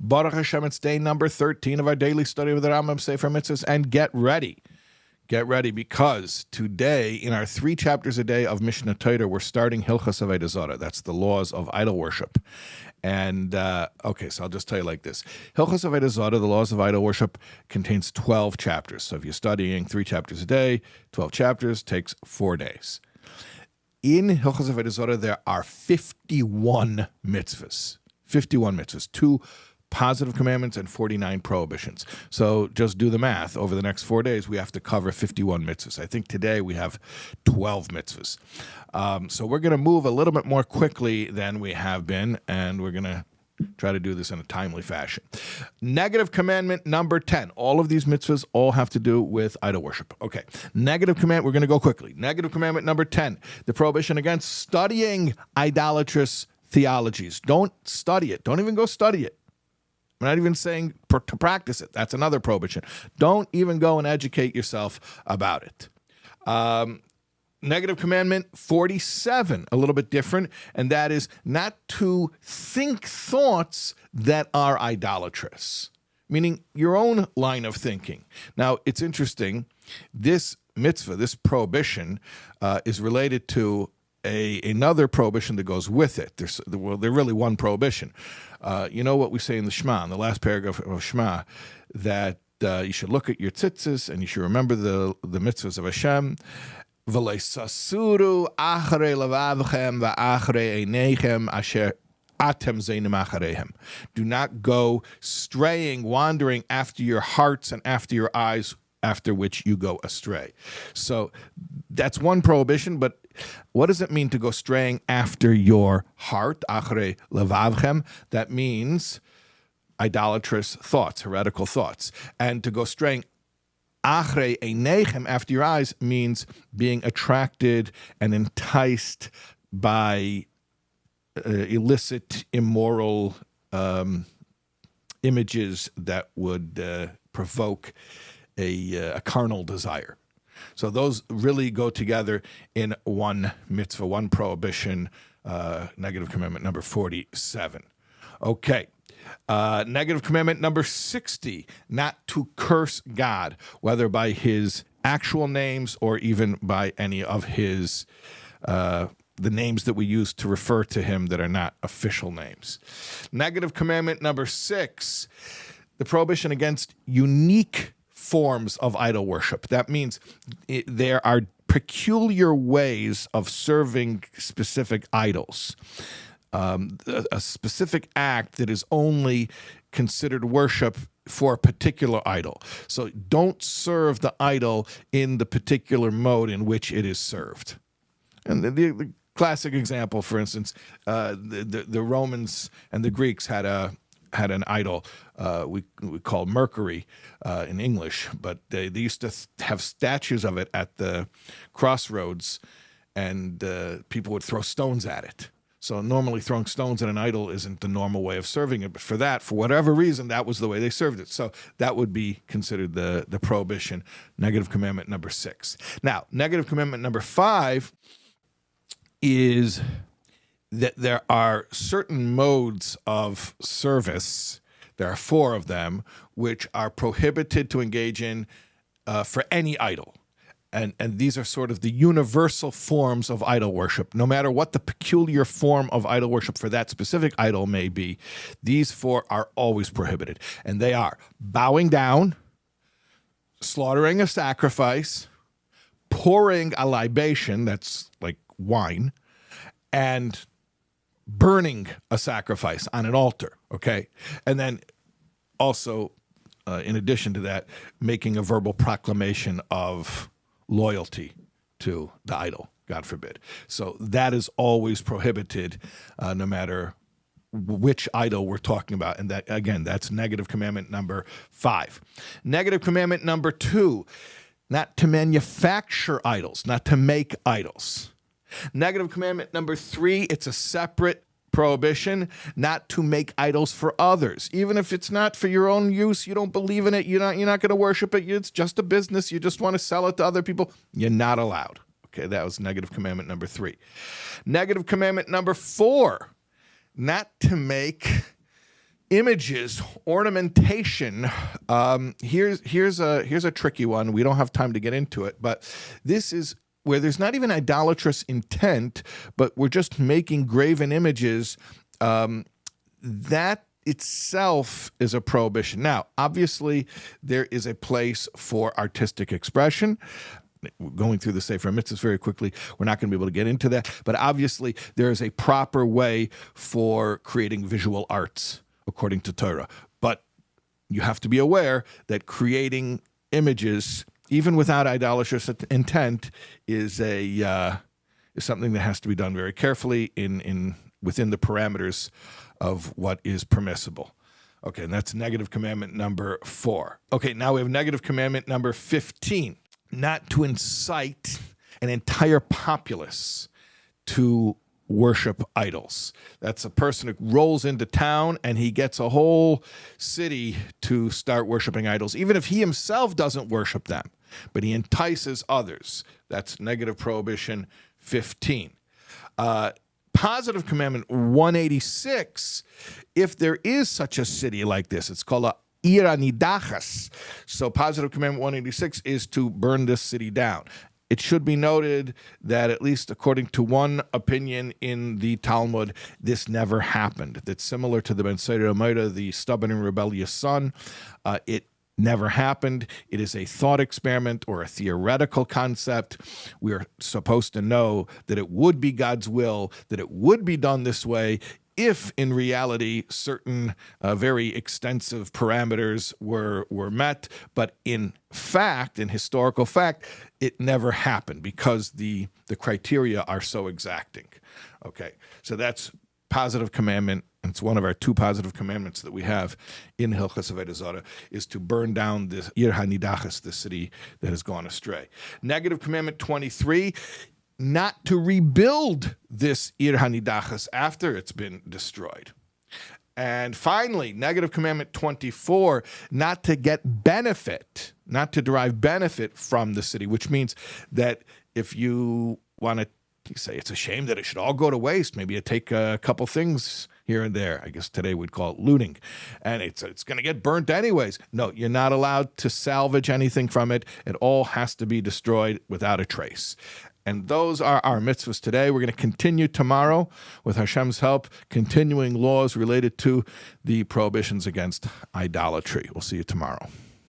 Baruch Hashem, it's day number 13 of our daily study of the Rambam Sefer HaMitzvos, and get ready. Get ready, because today, in our 3 chapters a day of Mishnah Torah, we're starting Hilchos Avodah Zarah. That's the laws of idol worship. And, okay, so I'll just tell you like this. Hilchos Avodah Zarah, the laws of idol worship, contains 12 chapters. So if you're studying 3 chapters a day, 12 chapters takes 4 days. In Hilchos Avodah Zarah, there are 51 mitzvahs. 51 mitzvahs, 2 positive commandments and 49 prohibitions. So just do the math. Over the next 4 days, we have to cover 51 mitzvahs. I think today we have 12 mitzvahs. So we're going to move a little bit more quickly than we have been, and we're going to try to do this in a timely fashion. Negative commandment number 10. All of these mitzvahs all have to do with idol worship. Okay. Negative commandment, we're going to go quickly. Negative commandment number 10, the prohibition against studying idolatrous theologies. Don't study it. Don't even go study it. I'm not even saying to practice it. That's another prohibition. Don't even go and educate yourself about it. Negative commandment 47, a little bit different, and that is not to think thoughts that are idolatrous, meaning your own line of thinking. Now, it's interesting. This mitzvah, this prohibition, is related to another prohibition that goes with it. There's really one prohibition. You know what we say in the Shema, in the last paragraph of Shema, that you should look at your tzitzis and you should remember the mitzvahs of Hashem. V'leisasuru achrei levavchem v'achrei einechem asher atem zeinim achareihem. Do not go straying, wandering after your hearts and after your eyes, after which you go astray. So that's one prohibition, but what does it mean to go straying after your heart? Achrei levavchem. That means idolatrous thoughts, heretical thoughts. And to go straying achrei einechem, after your eyes, means being attracted and enticed by illicit, immoral images that would provoke a carnal desire. So those really go together in one mitzvah, one prohibition, negative commandment number 47. Okay. Negative commandment number 60, not to curse God, whether by his actual names or even by any of his the names that we use to refer to him that are not official names. Negative commandment number 6, the prohibition against unique forms of idol worship. That means there are peculiar ways of serving specific idols. A specific act that is only considered worship for a particular idol. So don't serve the idol in the particular mode in which it is served. And the classic example, for instance, the Romans and the Greeks had an idol we call Mercury in English, but they used to have statues of it at the crossroads, and people would throw stones at it. So normally throwing stones at an idol isn't the normal way of serving it, but for whatever reason, that was the way they served it. So that would be considered the prohibition, negative commandment number 6. Now, negative commandment number 5 is that there are certain modes of service, there are 4 of them, which are prohibited to engage in for any idol. And these are sort of the universal forms of idol worship. No matter what the peculiar form of idol worship for that specific idol may be, these 4 are always prohibited. And they are bowing down, slaughtering a sacrifice, pouring a libation, that's like wine, and burning a sacrifice on an altar, okay? And then also, in addition to that, making a verbal proclamation of loyalty to the idol, God forbid. So that is always prohibited, no matter which idol we're talking about. And that, again, that's negative commandment number 5. Negative commandment number 2, not to manufacture idols, not to make idols. Negative commandment number 3, it's a separate prohibition, not to make idols for others. Even if it's not for your own use, you don't believe in it, you're not going to worship it, it's just a business, you just want to sell it to other people, you're not allowed. Okay, that was negative commandment number 3. Negative commandment number 4, not to make Images, ornamentation. Here's a tricky one. We don't have time to get into it, but this is where there's not even idolatrous intent, but we're just making graven images. That itself is a prohibition. Now, obviously, there is a place for artistic expression. Going through the Sefer HaMitzvos very quickly, we're not going to be able to get into that, but obviously there is a proper way for creating visual arts according to Torah. But you have to be aware that creating images, even without idolatrous intent, is something that has to be done very carefully within the parameters of what is permissible. Okay, and that's negative commandment number 4. Okay, now we have negative commandment number 15, not to incite an entire populace to worship idols. That's a person who rolls into town and he gets a whole city to start worshiping idols, even if he himself doesn't worship them, but he entices others. That's negative prohibition 15. Positive commandment 186, if there is such a city like this, it's called a Ir Nidachas. So positive commandment 186 is to burn this city down. It should be noted that, at least according to one opinion in the Talmud, this never happened. That's similar to the Ben Seder Amida, the stubborn and rebellious son. It never happened. It is a thought experiment or a theoretical concept. We are supposed to know that it would be God's will, that it would be done this way, if in reality certain very extensive parameters were met, but in fact, in historical fact, it never happened because the criteria are so exacting. Okay, so that's positive commandment. It's one of our 2 positive commandments that we have in Hilchos Avodah Zarah, is to burn down this Ir HaNidachas, the city that has gone astray. Negative commandment 23, not to rebuild this Ir HaNidachas after it's been destroyed. And finally, negative commandment 24, not to get benefit, not to derive benefit from the city, which means that if you want to say it's a shame that it should all go to waste, maybe you take a couple things here and there. I guess today we'd call it looting. And it's going to get burnt anyways. No, you're not allowed to salvage anything from it. It all has to be destroyed without a trace. And those are our mitzvahs today. We're going to continue tomorrow with Hashem's help, continuing laws related to the prohibitions against idolatry. We'll see you tomorrow.